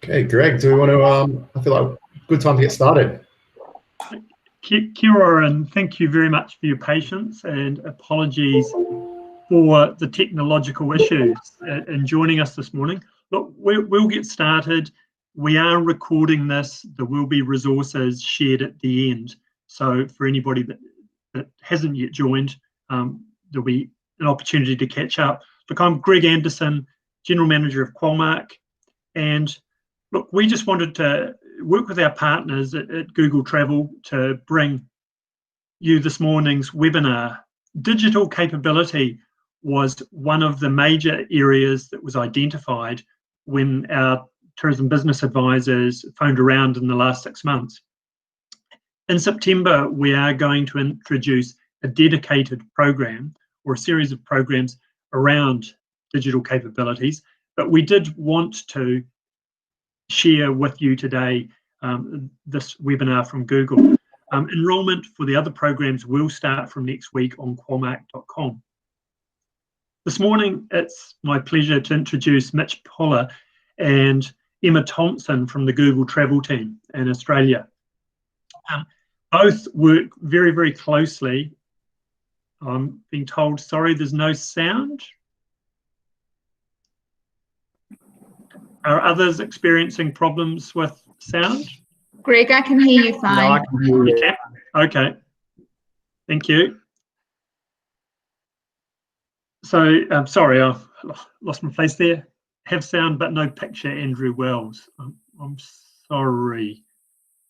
Okay, Greg, do we want to, I feel like good time to get started. Kia ora, and thank you very much for your patience, and apologies for the technological issues in joining us this morning. Look, we'll get started. We are recording this. There will be resources shared at the end. So for anybody that hasn't yet joined, there'll be an opportunity to catch up. Look, I'm Greg Anderson, General Manager of Qualmark, and look, we just wanted to work with our partners at Google Travel to bring you this morning's webinar. Digital capability was one of the major areas that was identified when our tourism business advisors phoned around in the last 6 months. In September, we are going to introduce a dedicated program or a series of programs around digital capabilities, but we did want to share with you today this webinar from Google. Enrollment for the other programs will start from next week on qualmark.com. This morning, it's my pleasure to introduce Mitch Pillar and Emma Thomson from the Google Travel team in Australia. Both work very, very closely. I'm being told, sorry, there's no sound. Are others experiencing problems with sound? Greg, I can hear you fine. No, I can hear you. Okay, thank you. So, I'm sorry, I lost my place there. Have sound but no picture, Andrew Wells. I'm sorry.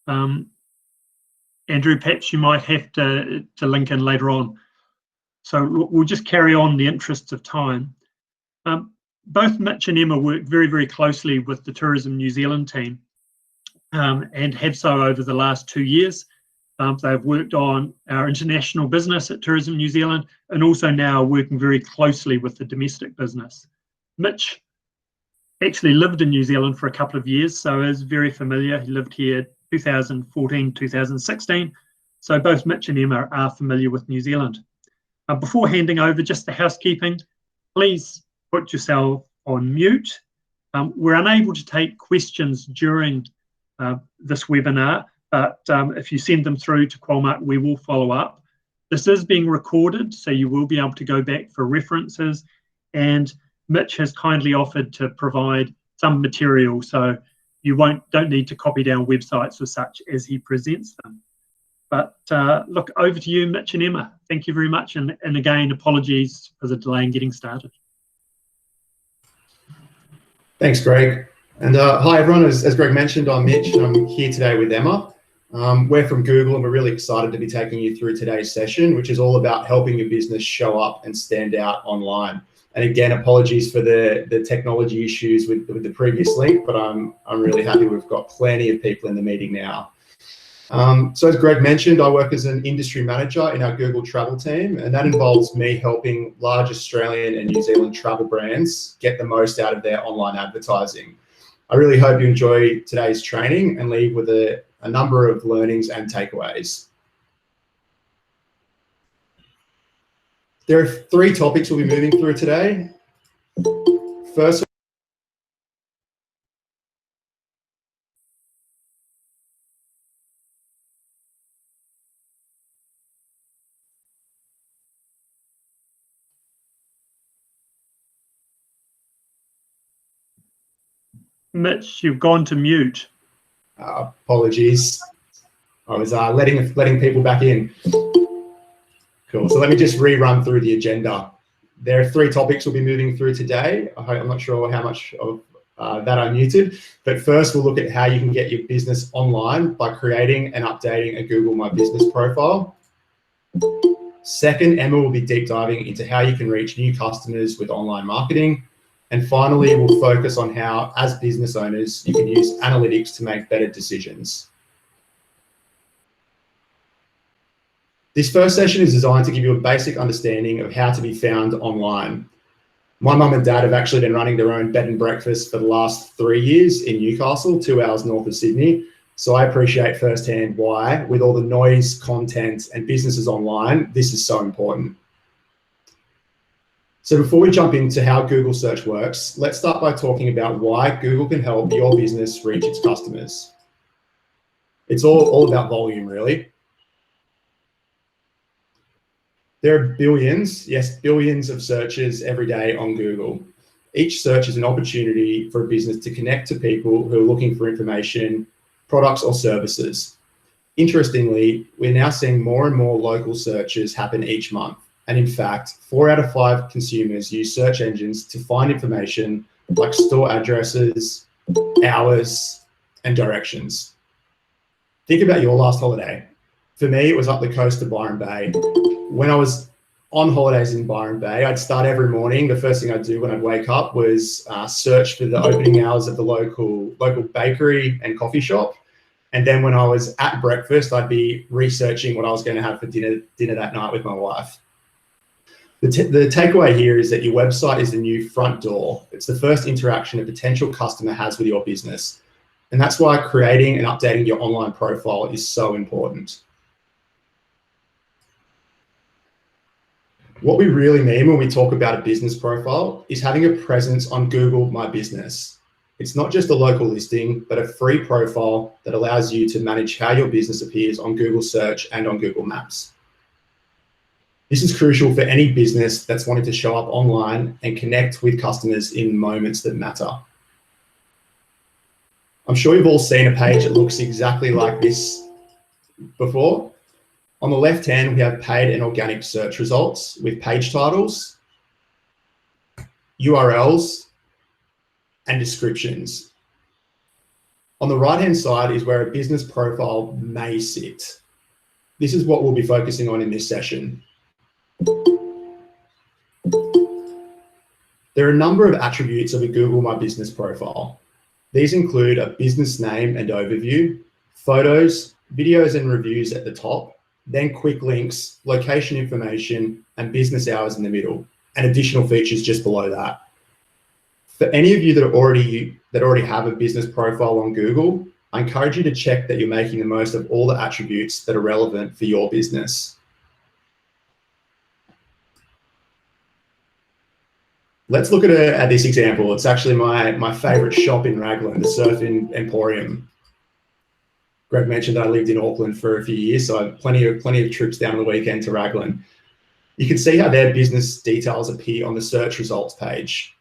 Andrew, perhaps you might have to link in later on. So we'll just carry on in the interests of time. Both Mitch and Emma work very, very closely with the Tourism New Zealand team and have so over the last 2 years. They've worked on our international business at Tourism New Zealand and also now working very closely with the domestic business. Mitch actually lived in New Zealand for a couple of years, so is very familiar. He lived here 2014, 2016. So both Mitch and Emma are familiar with New Zealand. Before handing over, just the housekeeping, please put yourself on mute. We're unable to take questions during this webinar, but if you send them through to Qualmark, we will follow up. This is being recorded, so you will be able to go back for references, and Mitch has kindly offered to provide some material, so you don't need to copy down websites or such as he presents them. But look, over to you, Mitch and Emma. Thank you very much, and again, apologies for the delay in getting started. Thanks, Greg. And hi, everyone. As Greg mentioned, I'm Mitch, and I'm here today with Emma. We're from Google, and we're really excited to be taking you through today's session, which is all about helping your business show up and stand out online. And again, apologies for the technology issues with the previous link, but I'm really happy we've got plenty of people in the meeting now. So as Greg mentioned, I work as an industry manager in our Google Travel team, and that involves me helping large Australian and New Zealand travel brands get the most out of their online advertising. I really hope you enjoy today's training and leave with a number of learnings and takeaways. There are 3 topics we'll be moving through today. First, Mitch, you've gone to mute. apologies. I was letting people back in. Cool. So let me just rerun through the agenda. There are 3 topics we'll be moving through today. I'm not sure how much of that I muted, but first we'll look at how you can get your business online by creating and updating a Google My Business profile. Second, Emma will be deep diving into how you can reach new customers with online marketing. And finally, we'll focus on how, as business owners, you can use analytics to make better decisions. This first session is designed to give you a basic understanding of how to be found online. My mum and dad have actually been running their own bed and breakfast for the last 3 years in Newcastle, 2 hours north of Sydney. So I appreciate firsthand why, with all the noise, content, and businesses online, this is so important. So before we jump into how Google search works, let's start by talking about why Google can help your business reach its customers. It's all about volume, really. There are billions, yes, billions of searches every day on Google. Each search is an opportunity for a business to connect to people who are looking for information, products or services. Interestingly, we're now seeing more and more local searches happen each month. And in fact, 4 out of 5 consumers use search engines to find information like store addresses, hours, and directions. Think about your last holiday. For me, it was up the coast of Byron Bay. When I was on holidays in Byron Bay, I'd start every morning. The first thing I'd do when I'd wake up was search for the opening hours of the local bakery and coffee shop. And then when I was at breakfast, I'd be researching what I was going to have for dinner that night with my wife. The takeaway here is that your website is the new front door. It's the first interaction a potential customer has with your business. And that's why creating and updating your online profile is so important. What we really mean when we talk about a business profile is having a presence on Google My Business. It's not just a local listing, but a free profile that allows you to manage how your business appears on Google Search and on Google Maps. This is crucial for any business that's wanting to show up online and connect with customers in moments that matter. I'm sure you've all seen a page that looks exactly like this before. On the left hand, we have paid and organic search results with page titles, URLs, and descriptions. On the right-hand side is where a business profile may sit. This is what we'll be focusing on in this session. There are a number of attributes of a Google My Business profile. These include a business name and overview, photos, videos and reviews at the top, then quick links, location information, and business hours in the middle, and additional features just below that. For any of you that already have a business profile on Google, I encourage you to check that you're making the most of all the attributes that are relevant for your business. Let's look at this example. It's actually my favorite shop in Raglan, the Surf Emporium. Greg mentioned I lived in Auckland for a few years, so I have plenty of trips down on the weekend to Raglan. You can see how their business details appear on the search results page.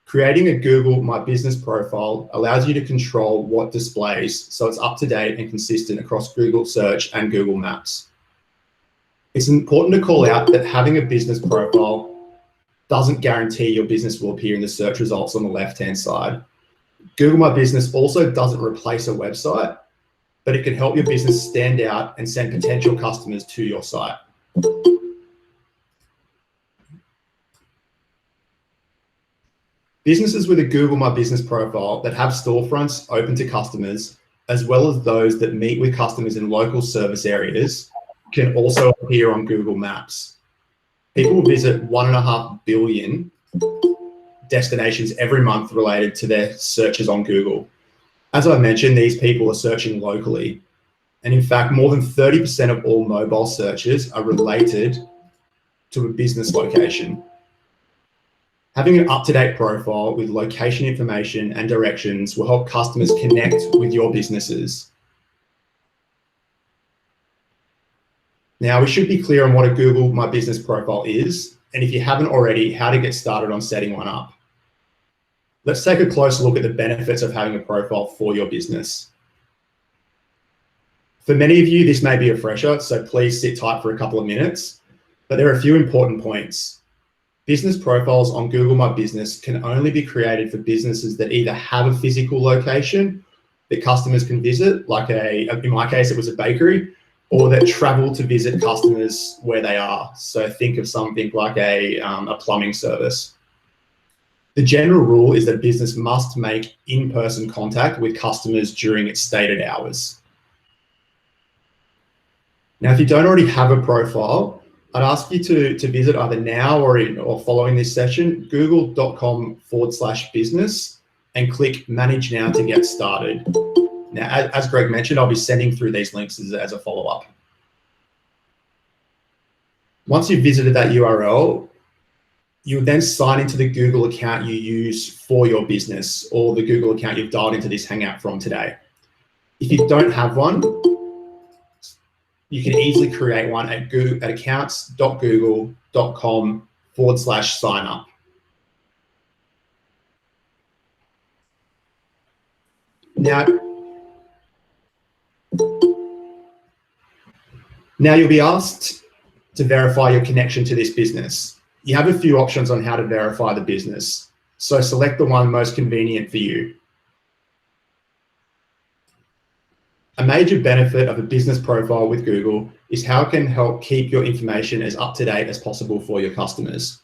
Creating a Google My Business profile allows you to control what displays, so it's up to date and consistent across Google Search and Google Maps. It's important to call out that having a business profile doesn't guarantee your business will appear in the search results on the left-hand side. Google My Business also doesn't replace a website, but it can help your business stand out and send potential customers to your site. Businesses with a Google My Business profile that have storefronts open to customers, as well as those that meet with customers in local service areas, can also appear on Google Maps. People visit 1.5 billion destinations every month related to their searches on Google. As I mentioned, these people are searching locally. And in fact, more than 30% of all mobile searches are related to a business location. Having an up-to-date profile with location information and directions will help customers connect with your businesses. Now, we should be clear on what a Google My Business profile is, and if you haven't already, how to get started on setting one up. Let's take a closer look at the benefits of having a profile for your business. For many of you, this may be a fresher, so please sit tight for a couple of minutes, but there are a few important points. Business profiles on Google My Business can only be created for businesses that either have a physical location that customers can visit, like in my case, it was a bakery, or that travel to visit customers where they are. So think of something like a plumbing service. The general rule is that a business must make in-person contact with customers during its stated hours. Now, if you don't already have a profile, I'd ask you to visit either now or following this session, google.com/business and click Manage Now to get started. Now, as Greg mentioned, I'll be sending through these links as a follow-up. Once you've visited that URL, You would then sign into the Google account you use for your business or the Google account you've dialed into this Hangout from today. If you don't have one, you can easily create one at accounts.google.com/sign up. Now you'll be asked to verify your connection to this business. You have a few options on how to verify the business, so select the one most convenient for you. A major benefit of a business profile with Google is how it can help keep your information as up to date as possible for your customers.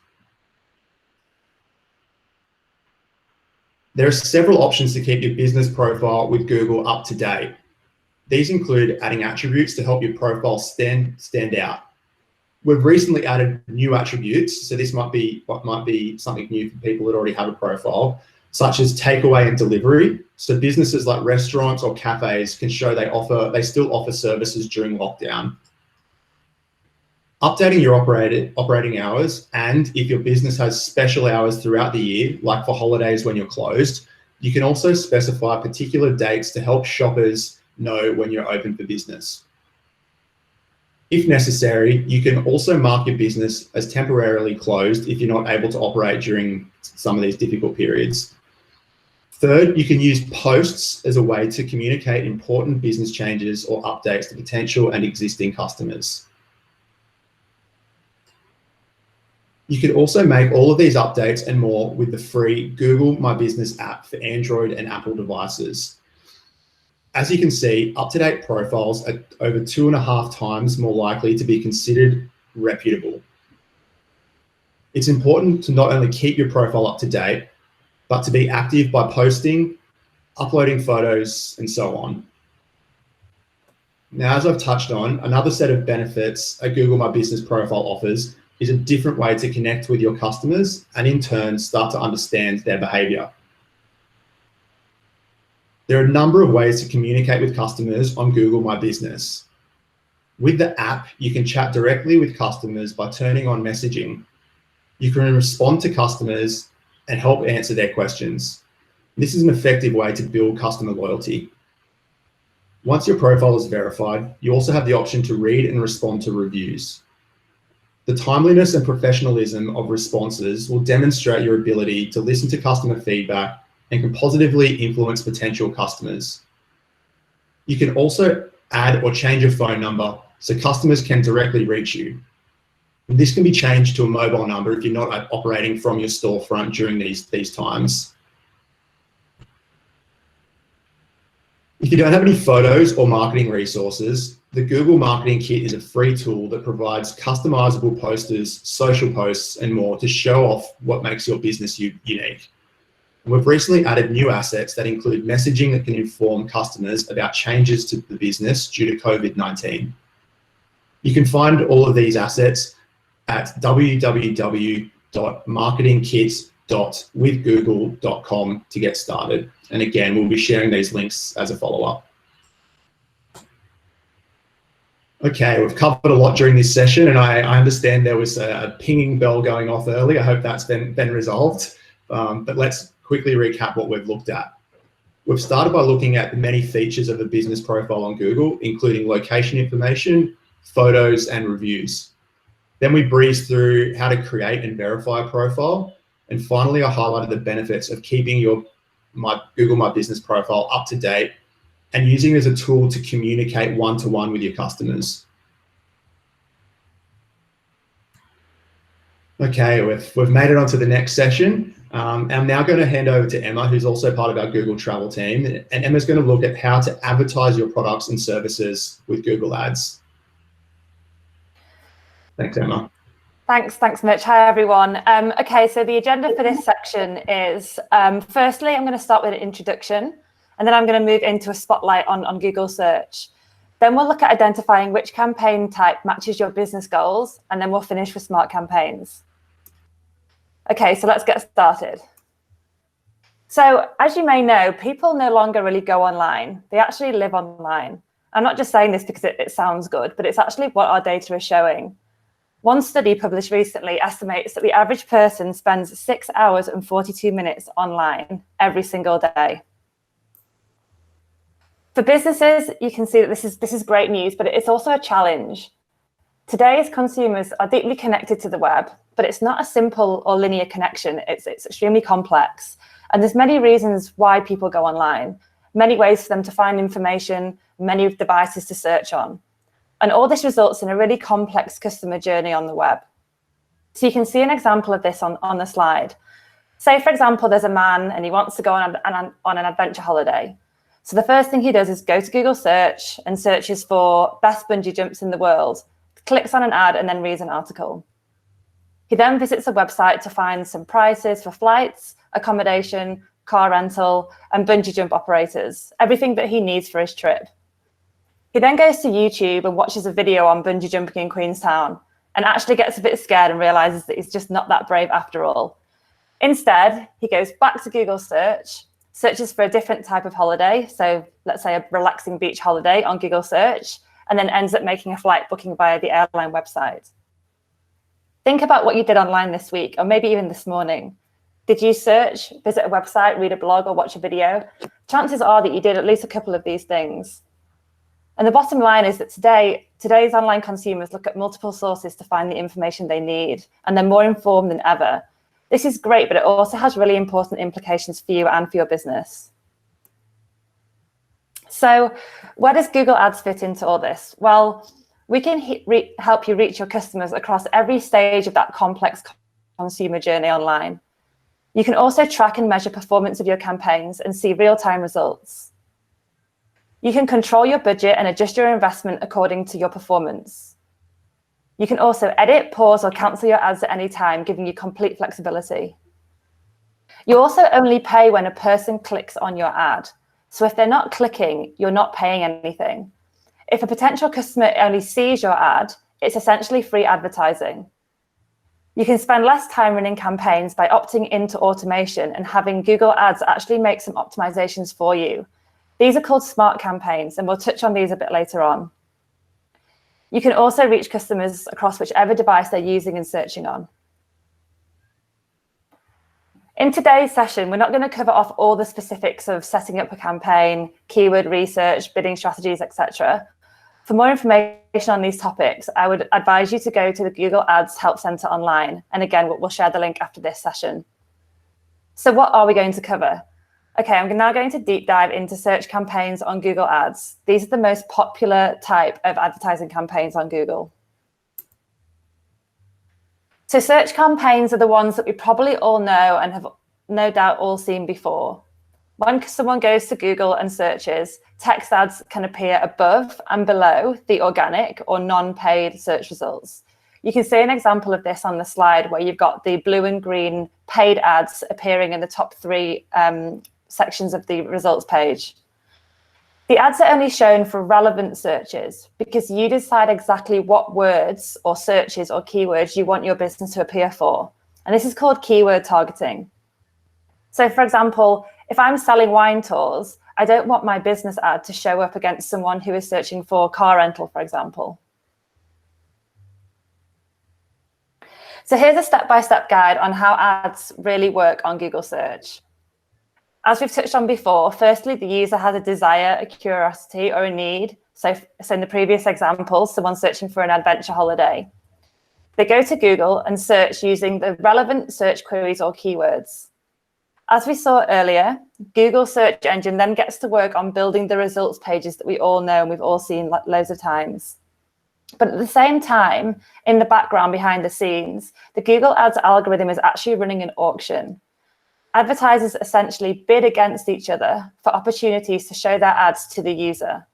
There are several options to keep your business profile with Google up to date. These include adding attributes to help your profile stand out. We've recently added new attributes, so this might be something new for people that already have a profile, such as takeaway and delivery. So businesses like restaurants or cafes can show they still offer services during lockdown. Updating your operating hours, and if your business has special hours throughout the year, like for holidays when you're closed, you can also specify particular dates to help shoppers know when you're open for business. If necessary, you can also mark your business as temporarily closed if you're not able to operate during some of these difficult periods. Third, you can use posts as a way to communicate important business changes or updates to potential and existing customers. You can also make all of these updates and more with the free Google My Business app for Android and Apple devices. As you can see, up-to-date profiles are over 2.5 times more likely to be considered reputable. It's important to not only keep your profile up to date, but to be active by posting, uploading photos, and so on. Now, as I've touched on, another set of benefits a Google My Business profile offers is a different way to connect with your customers and in turn start to understand their behavior. There are a number of ways to communicate with customers on Google My Business. With the app, you can chat directly with customers by turning on messaging. You can respond to customers and help answer their questions. This is an effective way to build customer loyalty. Once your profile is verified, you also have the option to read and respond to reviews. The timeliness and professionalism of responses will demonstrate your ability to listen to customer feedback and can positively influence potential customers. You can also add or change your phone number so customers can directly reach you. And this can be changed to a mobile number if you're not operating from your storefront during these times. If you don't have any photos or marketing resources, the Google Marketing Kit is a free tool that provides customizable posters, social posts, and more to show off what makes your business unique. And we've recently added new assets that include messaging that can inform customers about changes to the business due to COVID-19. You can find all of these assets at www.marketingkit.withgoogle.com to get started. And again, we'll be sharing these links as a follow-up. Okay, we've covered a lot during this session, and I understand there was a pinging bell going off early. I hope that's been resolved. But let's quickly recap what we've looked at. We've started by looking at the many features of a business profile on Google, including location information, photos, and reviews. Then we breezed through how to create and verify a profile. And finally, I highlighted the benefits of keeping your Google My Business profile up to date and using it as a tool to communicate one-to-one with your customers. Okay, we've made it onto the next session. I'm now going to hand over to Emma, who's also part of our Google Travel team. And Emma's going to look at how to advertise your products and services with Google Ads. Thanks, Emma. Thanks, Mitch. Hi, everyone. Okay, so the agenda for this section is, firstly, I'm going to start with an introduction, and then I'm going to move into a spotlight on Google search. Then we'll look at identifying which campaign type matches your business goals, and then we'll finish with smart campaigns. Okay, so let's get started. So as you may know, people no longer really go online. They actually live online. I'm not just saying this because it sounds good, but it's actually what our data is showing. One study published recently estimates that the average person spends 6 hours and 42 minutes online every single day. For businesses, you can see that this is great news, but it's also a challenge. Today's consumers are deeply connected to the web, but it's not a simple or linear connection. It's extremely complex. And there's many reasons why people go online, many ways for them to find information, many devices to search on. And all this results in a really complex customer journey on the web. So you can see an example of this on the slide. Say, for example, there's a man and he wants to go on an adventure holiday. So the first thing he does is go to Google search and searches for best bungee jumps in the world, clicks on an ad and then reads an article. He then visits a website to find some prices for flights, accommodation, car rental, and bungee jump operators, everything that he needs for his trip. He then goes to YouTube and watches a video on bungee jumping in Queenstown and actually gets a bit scared and realizes that he's just not that brave after all. Instead, he goes back to Google search, searches for a different type of holiday. So let's say a relaxing beach holiday on Google search, and then ends up making a flight booking via the airline website. Think about what you did online this week, or maybe even this morning. Did you search, visit a website, read a blog, or watch a video? Chances are that you did at least a couple of these things. And the bottom line is that today's online consumers look at multiple sources to find the information they need, and they're more informed than ever. This is great, but it also has really important implications for you and for your business. So where does Google Ads fit into all this? Well, we can help you reach your customers across every stage of that complex consumer journey online. You can also track and measure performance of your campaigns and see real-time results. You can control your budget and adjust your investment according to your performance. You can also edit, pause, or cancel your ads at any time, giving you complete flexibility. You also only pay when a person clicks on your ad. So if they're not clicking, you're not paying anything. If a potential customer only sees your ad, it's essentially free advertising. You can spend less time running campaigns by opting into automation and having Google Ads actually make some optimizations for you. These are called smart campaigns, and we'll touch on these a bit later on. You can also reach customers across whichever device they're using and searching on. In today's session, we're not going to cover off all the specifics of setting up a campaign, keyword research, bidding strategies, etc. For more information on these topics, I would advise you to go to the Google Ads Help Center online. And again, we'll share the link after this session. So what are we going to cover? Okay, I'm now going to deep dive into search campaigns on Google Ads. These are the most popular type of advertising campaigns on Google. So search campaigns are the ones that we probably all know and have no doubt all seen before. When someone goes to Google and searches, text ads can appear above and below the organic or non-paid search results. You can see an example of this on the slide where you've got the blue and green paid ads appearing in the top three sections of the results page. The ads are only shown for relevant searches because you decide exactly what words or searches or keywords you want your business to appear for. And this is called keyword targeting. So for example, if I'm selling wine tours, I don't want my business ad to show up against someone who is searching for car rental, for example. So here's a step-by-step guide on how ads really work on Google search. As we've touched on before, firstly, the user has a desire, a curiosity, or a need. So in the previous example, someone searching for an adventure holiday. They go to Google and search using the relevant search queries or keywords. As we saw earlier, Google search engine then gets to work on building the results pages that we all know and we've all seen loads of times. But at the same time, in the background behind the scenes, the Google Ads algorithm is actually running an auction. Advertisers essentially bid against each other for opportunities to show their ads to the user.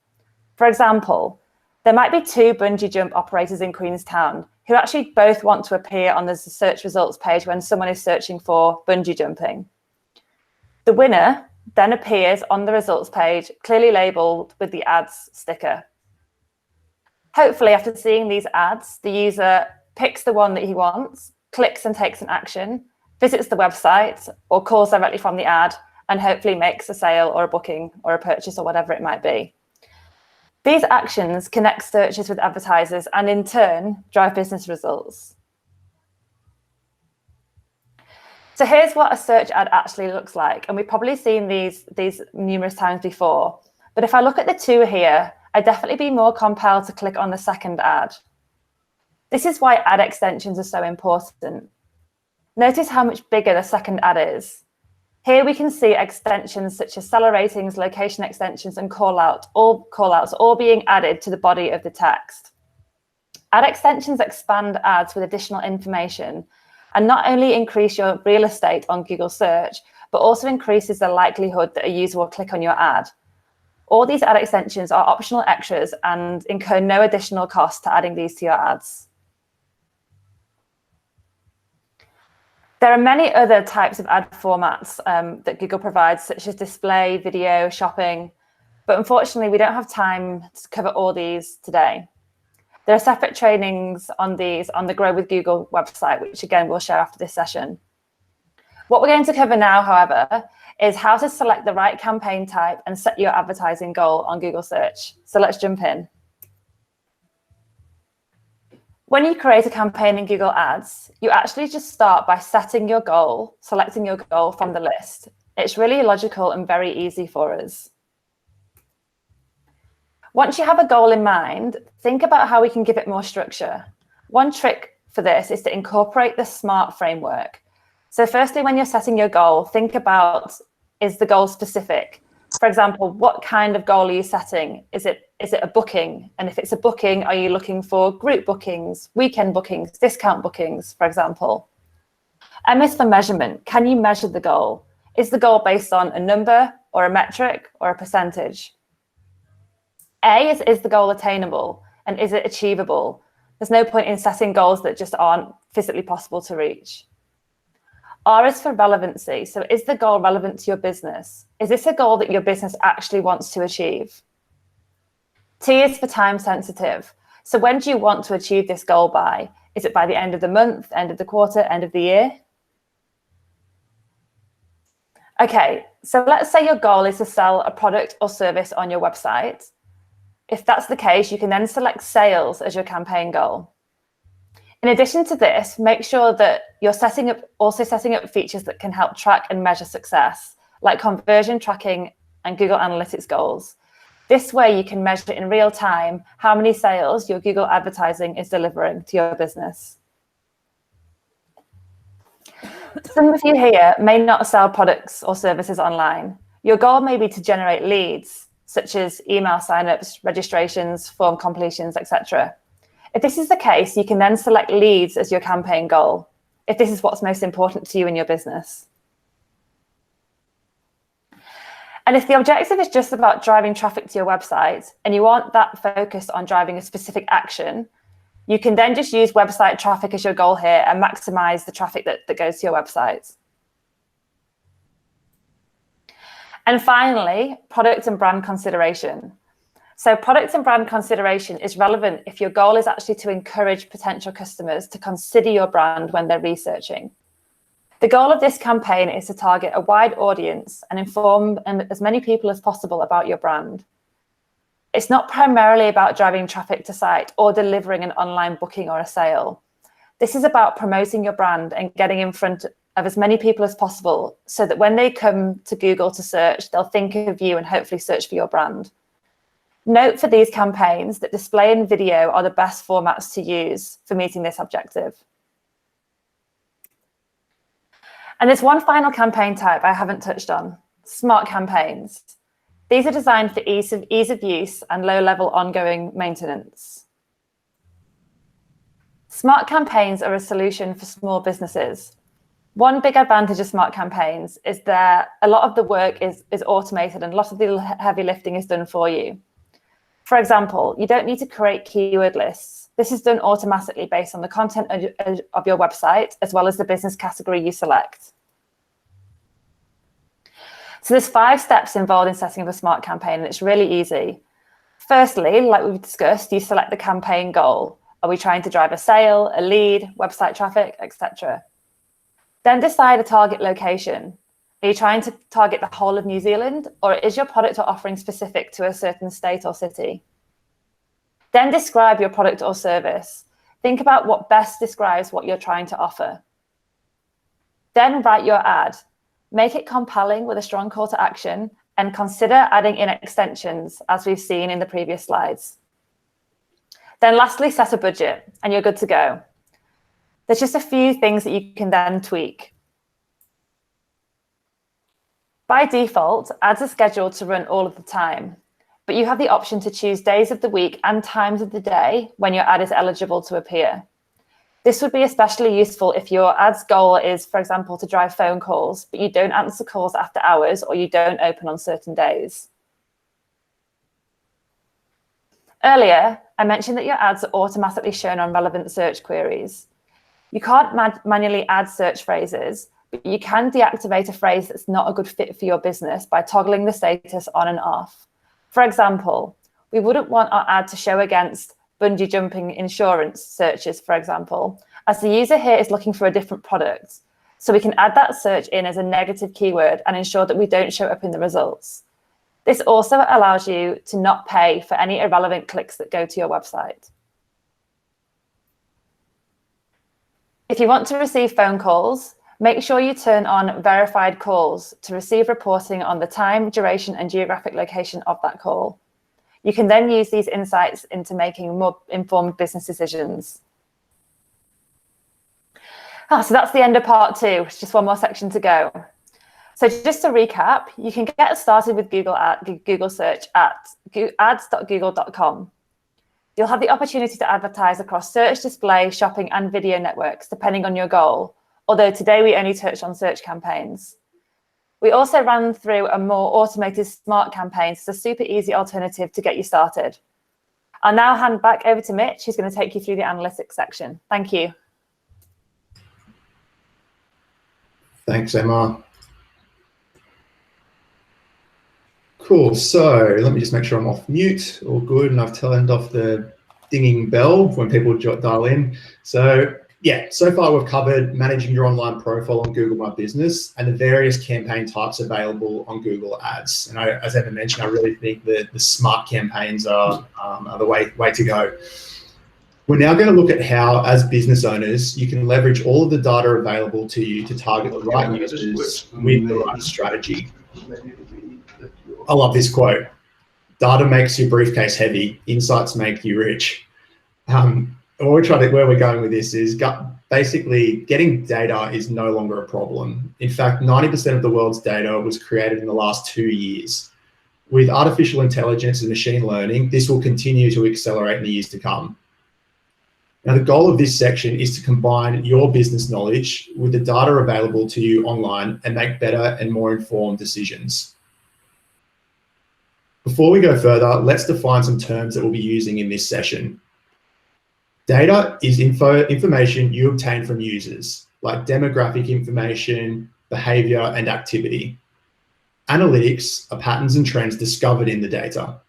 For example, there might be two bungee jump operators in Queenstown who actually both want to appear on the search results page when someone is searching for bungee jumping. The winner then appears on the results page, clearly labeled with the ads sticker. Hopefully, after seeing these ads, the user picks the one that he wants, clicks and takes an action, visits the website or calls directly from the ad, and hopefully makes a sale or a booking or a purchase or whatever it might be. These actions connect searches with advertisers and in turn drive business results. So here's what a search ad actually looks like. And we've probably seen these numerous times before. But if I look at the two here, I'd definitely be more compelled to click on the second ad. This is why ad extensions are so important. Notice how much bigger the second ad is. Here we can see extensions such as seller ratings, location extensions, and callouts all being added to the body of the text. Ad extensions expand ads with additional information and not only increase your real estate on Google search, but also increases the likelihood that a user will click on your ad. All these ad extensions are optional extras and incur no additional cost to adding these to your ads. There are many other types of ad formats that Google provides, such as display, video, shopping, but unfortunately, we don't have time to cover all these today. There are separate trainings on these on the Grow with Google website, which again, we'll share after this session. What we're going to cover now, however, is how to select the right campaign type and set your advertising goal on Google search. So let's jump in. When you create a campaign in Google Ads, you actually just start by setting your goal, selecting your goal from the list. It's really logical and very easy for us. Once you have a goal in mind, think about how we can give it more structure. One trick for this is to incorporate the SMART framework. So firstly, when you're setting your goal, think about, is the goal specific? For example, what kind of goal are you setting? Is it a booking? And if it's a booking, are you looking for group bookings, weekend bookings, discount bookings, for example? M is for measurement. Can you measure the goal? Is the goal based on a number or a metric or a percentage? A is the goal attainable? And is it achievable? There's no point in setting goals that just aren't physically possible to reach. R is for relevancy. So is the goal relevant to your business? Is this a goal that your business actually wants to achieve? T is for time sensitive. So when do you want to achieve this goal by? Is it by the end of the month, end of the quarter, end of the year? Okay, so let's say your goal is to sell a product or service on your website. If that's the case, you can then select sales as your campaign goal. In addition to this, make sure that you're also setting up features that can help track and measure success, like conversion tracking and Google Analytics goals. This way you can measure in real time how many sales your Google advertising is delivering to your business. Some of you here may not sell products or services online. Your goal may be to generate leads, such as email signups, registrations, form completions, etc. If this is the case, you can then select leads as your campaign goal, if this is what's most important to you in your business. And if the objective is just about driving traffic to your website and you want that focused on driving a specific action, you can then just use website traffic as your goal here and maximize the traffic that goes to your website. And finally, product and brand consideration. So product and brand consideration is relevant if your goal is actually to encourage potential customers to consider your brand when they're researching. The goal of this campaign is to target a wide audience and inform as many people as possible about your brand. It's not primarily about driving traffic to site or delivering an online booking or a sale. This is about promoting your brand and getting in front of as many people as possible so that when they come to Google to search, they'll think of you and hopefully search for your brand. Note for these campaigns that display and video are the best formats to use for meeting this objective. And there's one final campaign type I haven't touched on, smart campaigns. These are designed for ease of use and low-level ongoing maintenance. Smart campaigns are a solution for small businesses. One big advantage of smart campaigns is that a lot of the work is automated and a lot of the heavy lifting is done for you. For example, you don't need to create keyword lists. This is done automatically based on the content of your website, as well as the business category you select. So there's 5 steps involved in setting up a smart campaign, and it's really easy. Firstly, like we've discussed, you select the campaign goal. Are we trying to drive a sale, a lead, website traffic, etc.? Then decide a target location. Are you trying to target the whole of New Zealand, or is your product or offering specific to a certain state or city? Then describe your product or service. Think about what best describes what you're trying to offer. Then write your ad. Make it compelling with a strong call to action, and consider adding in extensions, as we've seen in the previous slides. Then lastly, set a budget and you're good to go. There's just a few things that you can then tweak. By default, ads are scheduled to run all of the time, but you have the option to choose days of the week and times of the day when your ad is eligible to appear. This would be especially useful if your ad's goal is, for example, to drive phone calls, but you don't answer calls after hours or you don't open on certain days. Earlier, I mentioned that your ads are automatically shown on relevant search queries. You can't manually add search phrases, but you can deactivate a phrase that's not a good fit for your business by toggling the status on and off. For example, we wouldn't want our ad to show against bungee jumping insurance searches, for example, as the user here is looking for a different product. So we can add that search in as a negative keyword and ensure that we don't show up in the results. This also allows you to not pay for any irrelevant clicks that go to your website. If you want to receive phone calls, make sure you turn on verified calls to receive reporting on the time, duration, and geographic location of that call. You can then use these insights into making more informed business decisions. So that's the end of part 2. It's just one more section to go. So just to recap, you can get started with Google search at ads.google.com. You'll have the opportunity to advertise across search, display, shopping, and video networks, depending on your goal, although today we only touched on search campaigns. We also ran through a more automated smart campaigns as a super easy alternative to get you started. I'll now hand back over to Mitch, who's going to take you through the analytics section. Thank you. Thanks, Emma. Cool, so let me just make sure I'm off mute, all good, and I've turned off the dinging bell when people dial in. So yeah, so far we've covered managing your online profile on Google My Business and the various campaign types available on Google Ads. And as Emma mentioned, I really think that the smart campaigns are the way to go. We're now going to look at how, as business owners, you can leverage all of the data available to you to target the right users with the right strategy. I love this quote. Data makes your briefcase heavy, insights make you rich. Where we're going with this is basically getting data is no longer a problem. In fact, 90% of the world's data was created in the last 2 years. With artificial intelligence and machine learning, this will continue to accelerate in the years to come. Now, the goal of this section is to combine your business knowledge with the data available to you online and make better and more informed decisions. Before we go further, let's define some terms that we'll be using in this session. Data is information you obtain from users, like demographic information, behavior, and activity. Analytics are patterns and trends discovered in the data.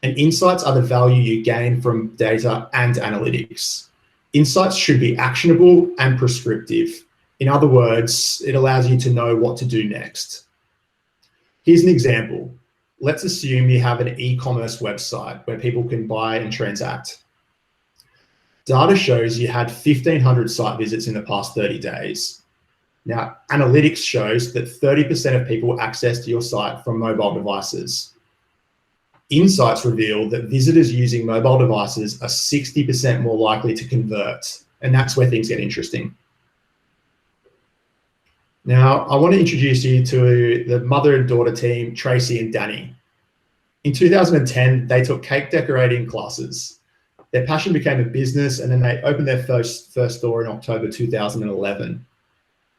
And insights are the value you gain from data and analytics. Insights should be actionable and prescriptive. In other words, it allows you to know what to do next. Here's an example. Let's assume you have an e-commerce website where people can buy and transact. Data shows you had 1,500 site visits in the past 30 days. Now, analytics shows that 30% of people accessed your site from mobile devices. Insights reveal that visitors using mobile devices are 60% more likely to convert, and that's where things get interesting. Now, I want to introduce you to the mother and daughter team, Tracy and Danny. In 2010, they took cake decorating classes. Their passion became a business, and then they opened their first store in October 2011.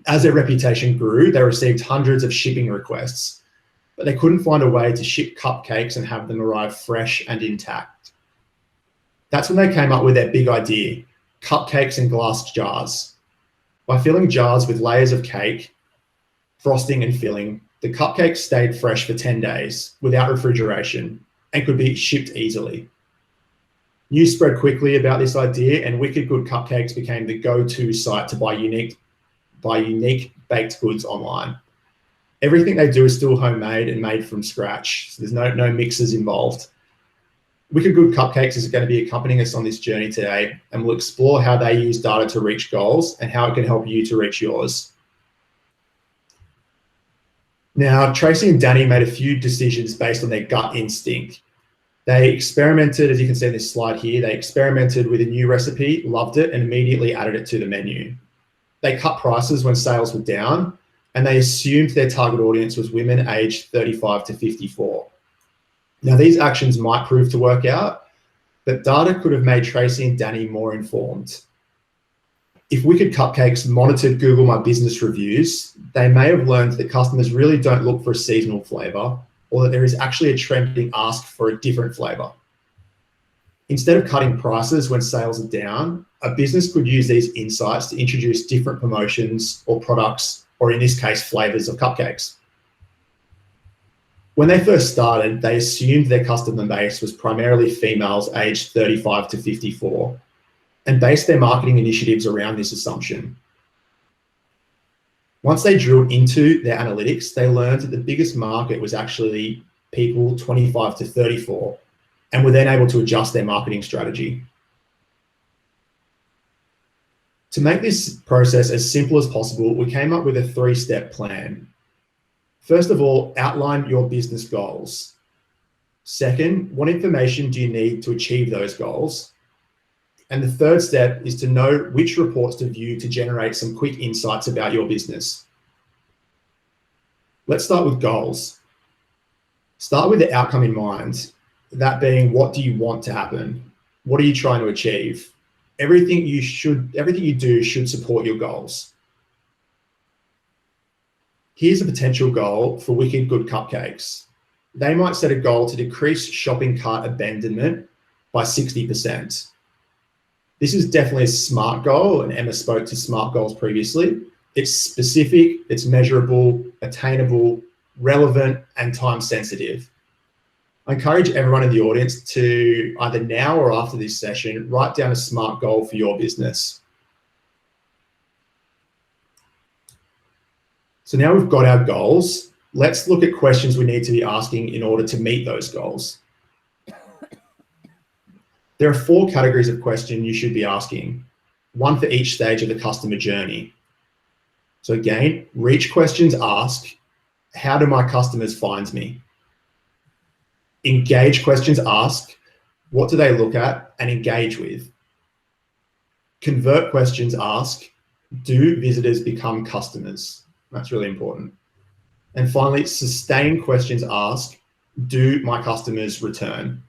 As their reputation grew, they received hundreds of shipping requests, but they couldn't find a way to ship cupcakes and have them arrive fresh and intact. That's when they came up with their big idea, cupcakes in glass jars. By filling jars with layers of cake, frosting and filling, the cupcakes stayed fresh for 10 days without refrigeration and could be shipped easily. News spread quickly about this idea, and Wicked Good Cupcakes became the go-to site to buy unique baked goods online. Everything they do is still homemade and made from scratch, so there's no mixers involved. Wicked Good Cupcakes is going to be accompanying us on this journey today, and we'll explore how they use data to reach goals and how it can help you to reach yours. Now, Tracy and Danny made a few decisions based on their gut instinct. They experimented, as you can see in this slide here, they experimented with a new recipe, loved it, and immediately added it to the menu. They cut prices when sales were down, and they assumed their target audience was women aged 35 to 54. Now, these actions might prove to work out, but data could have made Tracy and Danny more informed. If Wicked Cupcakes monitored Google My Business reviews, they may have learned that customers really don't look for a seasonal flavor, or that there is actually a trending ask for a different flavor. Instead of cutting prices when sales are down, a business could use these insights to introduce different promotions or products, or in this case, flavors of cupcakes. When they first started, they assumed their customer base was primarily females aged 35 to 54 and based their marketing initiatives around this assumption. Once they drilled into their analytics, they learned that the biggest market was actually people 25 to 34 and were then able to adjust their marketing strategy. To make this process as simple as possible, we came up with a 3-step plan. First of all, outline your business goals. Second, what information do you need to achieve those goals? And the third step is to know which reports to view to generate some quick insights about your business. Let's start with goals. Start with the outcome in mind, that being, what do you want to happen? What are you trying to achieve? Everything you do should support your goals. Here's a potential goal for Wicked Good Cupcakes. They might set a goal to decrease shopping cart abandonment by 60%. This is definitely a SMART goal, and Emma spoke to SMART goals previously. It's specific, it's measurable, attainable, relevant, and time sensitive. I encourage everyone in the audience to, either now or after this session, write down a SMART goal for your business. So now we've got our goals, let's look at questions we need to be asking in order to meet those goals. There are 4 categories of question you should be asking, one for each stage of the customer journey. So again, reach questions ask, how do my customers find me? Engage questions ask, what do they look at and engage with? Convert questions ask, do visitors become customers? That's really important. And finally, sustain questions ask, do my customers return?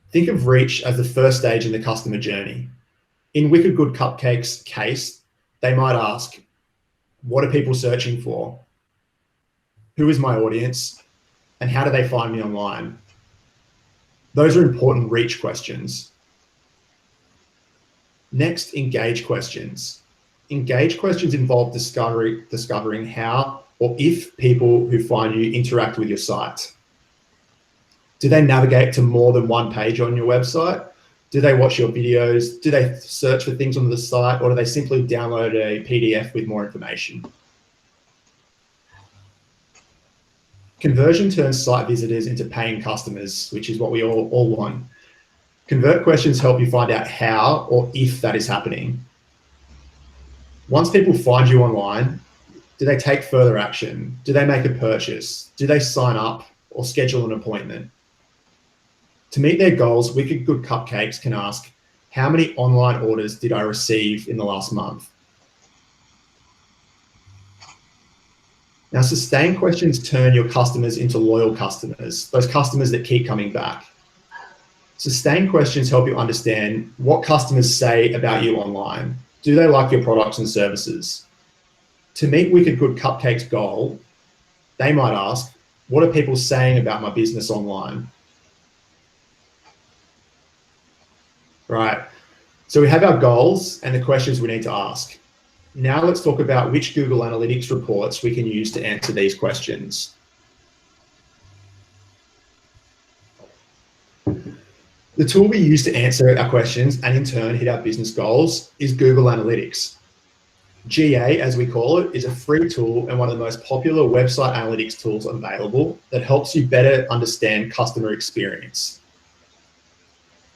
Think of reach as the first stage in the customer journey. In Wicked Good Cupcakes' case, they might ask, what are people searching for? Who is my audience? And how do they find me online? Those are important reach questions. Next, engage questions. Engage questions involve discovering how or if people who find you interact with your site. Do they navigate to more than one page on your website? Do they watch your videos? Do they search for things on the site, or do they simply download a PDF with more information? Conversion turns site visitors into paying customers, which is what we all want. Convert questions help you find out how or if that is happening. Once people find you online, do they take further action? Do they make a purchase? Do they sign up or schedule an appointment? To meet their goals, Wicked Good Cupcakes can ask, how many online orders did I receive in the last month? Now, sustain questions turn your customers into loyal customers, those customers that keep coming back. Sustain questions help you understand what customers say about you online. Do they like your products and services? To meet Wicked Good Cupcakes' goal, they might ask, what are people saying about my business online? Right, so we have our goals and the questions we need to ask. Now let's talk about which Google Analytics reports we can use to answer these questions. The tool we use to answer our questions and in turn hit our business goals is Google Analytics. GA, as we call it, is a free tool and one of the most popular website analytics tools available that helps you better understand customer experience.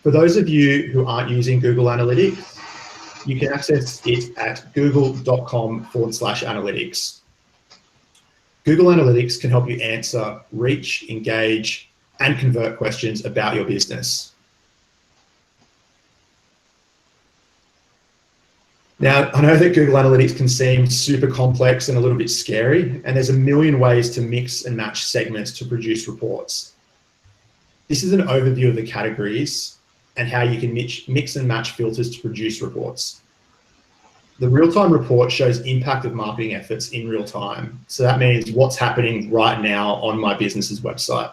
For those of you who aren't using Google Analytics, you can access it at google.com/analytics. Google Analytics can help you answer, reach, engage, and convert questions about your business. Now, I know that Google Analytics can seem super complex and a little bit scary, and there's a million ways to mix and match segments to produce reports. This is an overview of the categories and how you can mix and match filters to produce reports. The real-time report shows impact of marketing efforts in real time. So that means what's happening right now on my business's website.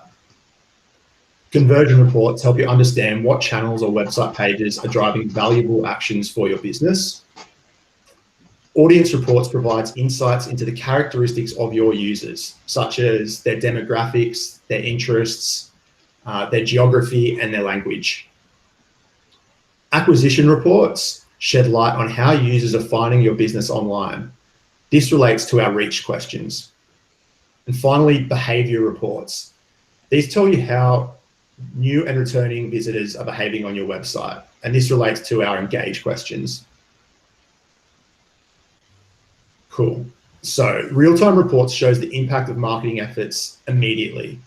Conversion reports help you understand what channels or website pages are driving valuable actions for your business. Audience reports provides insights into the characteristics of your users, such as their demographics, their interests, their geography, and their language. Acquisition reports shed light on how users are finding your business online. This relates to our reach questions. And finally, behavior reports. These tell you how new and returning visitors are behaving on your website, and this relates to our engage questions. Cool. So real-time reports shows the impact of marketing efforts immediately.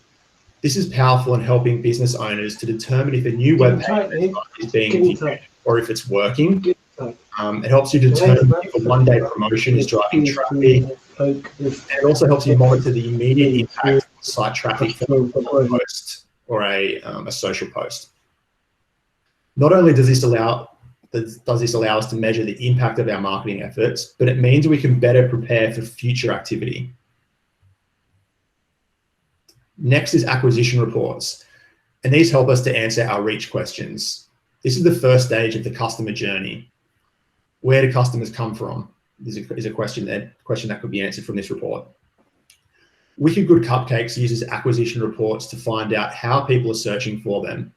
This is powerful in helping business owners to determine if a new web page is being viewed or if it's working. It helps you determine if a one-day promotion is driving traffic, and it also helps you monitor the immediate impact of site traffic from a post or a social post. Not only does this allow us to measure the impact of our marketing efforts, but it means we can better prepare for future activity. Next is acquisition reports, and these help us to answer our reach questions. This is the first stage of the customer journey. Where do customers come from? Is a question that could be answered from this report. Wicked Good Cupcakes uses acquisition reports to find out how people are searching for them.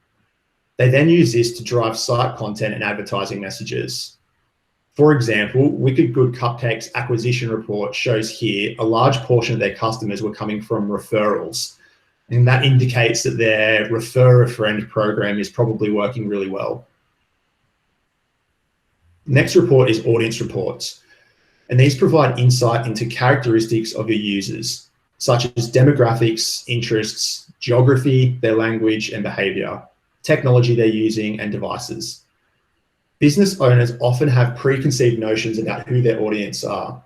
They then use this to drive site content and advertising messages. For example, Wicked Good Cupcakes acquisition report shows here a large portion of their customers were coming from referrals, and that indicates that their refer a friend program is probably working really well. Next report is audience reports, and these provide insight into characteristics of your users, such as demographics, interests, geography, their language and behavior, technology they're using, and devices. Business owners often have preconceived notions about who their audience are,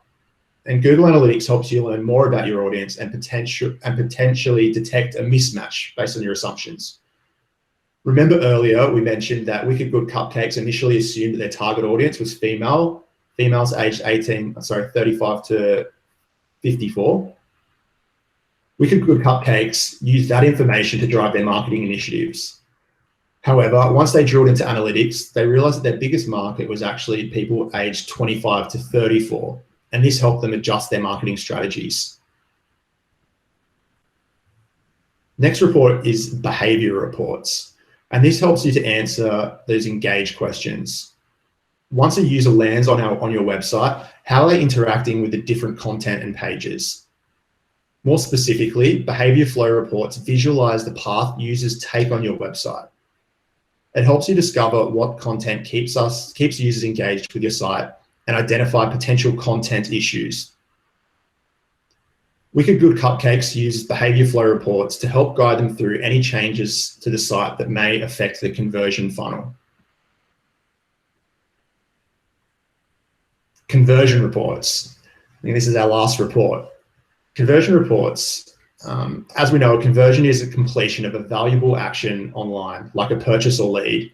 and Google Analytics helps you learn more about your audience and potentially detect a mismatch based on your assumptions. Remember earlier, we mentioned that Wicked Good Cupcakes initially assumed that their target audience was females aged 35 to 54. Wicked Good Cupcakes used that information to drive their marketing initiatives. However, once they drilled into analytics, they realized that their biggest market was actually people aged 25 to 34, and this helped them adjust their marketing strategies. Next report is behavior reports, and this helps you to answer those engage questions. Once a user lands on your website, how are they interacting with the different content and pages? More specifically, behavior flow reports visualize the path users take on your website. It helps you discover what content keeps users engaged with your site and identify potential content issues. Wicked Good Cupcakes uses behavior flow reports to help guide them through any changes to the site that may affect the conversion funnel. Conversion reports. I think this is our last report. Conversion reports, as we know, a conversion is a completion of a valuable action online, like a purchase or lead.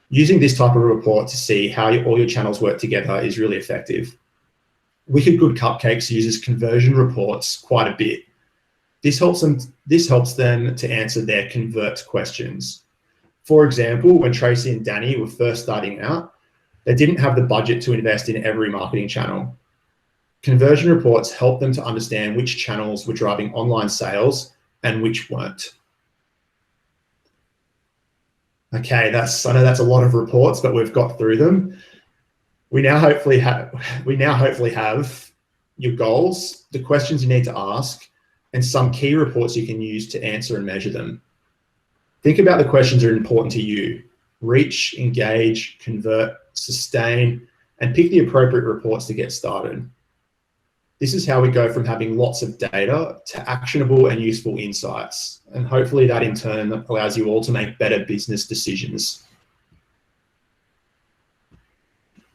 Using this type of report to see how all your channels work together is really effective. Wicked Good Cupcakes uses conversion reports quite a bit. This helps them to answer their convert questions. For example, when Tracy and Danny were first starting out, they didn't have the budget to invest in every marketing channel. Conversion reports help them to understand which channels were driving online sales and which weren't. Okay, I know that's a lot of reports, but we've got through them. We now hopefully have your goals, the questions you need to ask, and some key reports you can use to answer and measure them. Think about the questions that are important to you. Reach, engage, convert, sustain, and pick the appropriate reports to get started. This is how we go from having lots of data to actionable and useful insights. And hopefully that in turn allows you all to make better business decisions.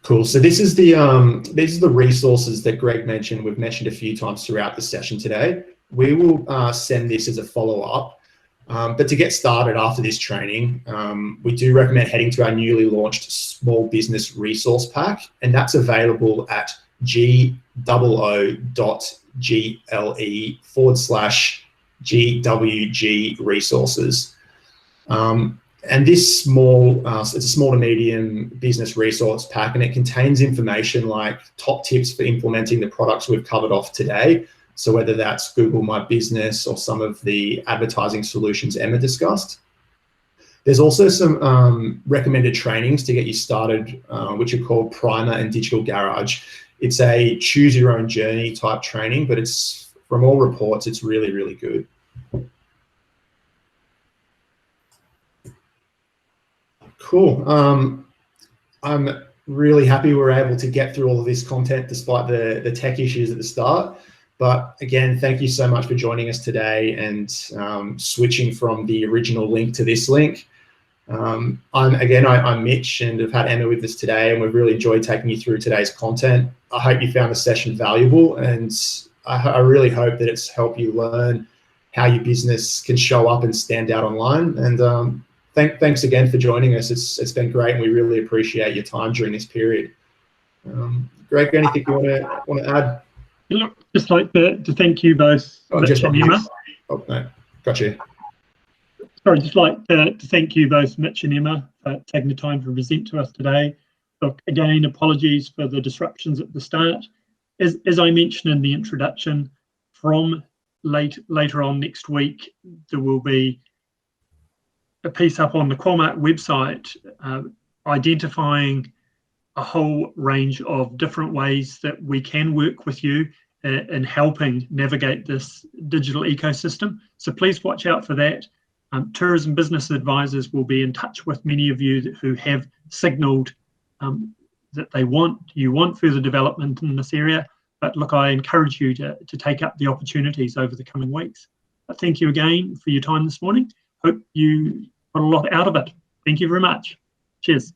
Cool. So this is the these are the resources that Greg mentioned. We've mentioned a few times throughout the session today. We will send this as a follow-up. But to get started after this training, we do recommend heading to our newly launched small business resource pack, and that's available at GOO.gle/GWG resources. And this it's a small to medium business resource pack, and it contains information like top tips for implementing the products we've covered off today. So whether that's Google My Business or some of the advertising solutions Emma discussed. There's also some recommended trainings to get you started, which are called Primer and Digital Garage. It's a choose your own journey type training, but it's, from all reports, it's really, really good. Cool. I'm really happy we're able to get through all of this content despite the tech issues at the start. But again, thank you so much for joining us today and switching from the original link to this link. I'm Mitch, and I've had Emma with us today, and we've really enjoyed taking you through today's content. I hope you found the session valuable, and I really hope that it's helped you learn how your business can show up and stand out online. And thanks again for joining us. It's been great, and we really appreciate your time during this period. Greg, anything you want to add? Look, just like to thank you both, Mitch and Emma. Oh, no, gotcha. Sorry, just like to thank you both, Mitch and Emma, for taking the time to present to us today. Look, again, apologies for the disruptions at the start. As I mentioned in the introduction, from later on next week, there will be a piece up on the Qualmark website identifying a whole range of different ways that we can work with you in helping navigate this digital ecosystem. So please watch out for that. Tourism business advisors will be in touch with many of you who have signalled that you want further development in this area. But look, I encourage you to take up the opportunities over the coming weeks. But thank you again for your time this morning. Hope you got a lot out of it. Thank you very much. Cheers.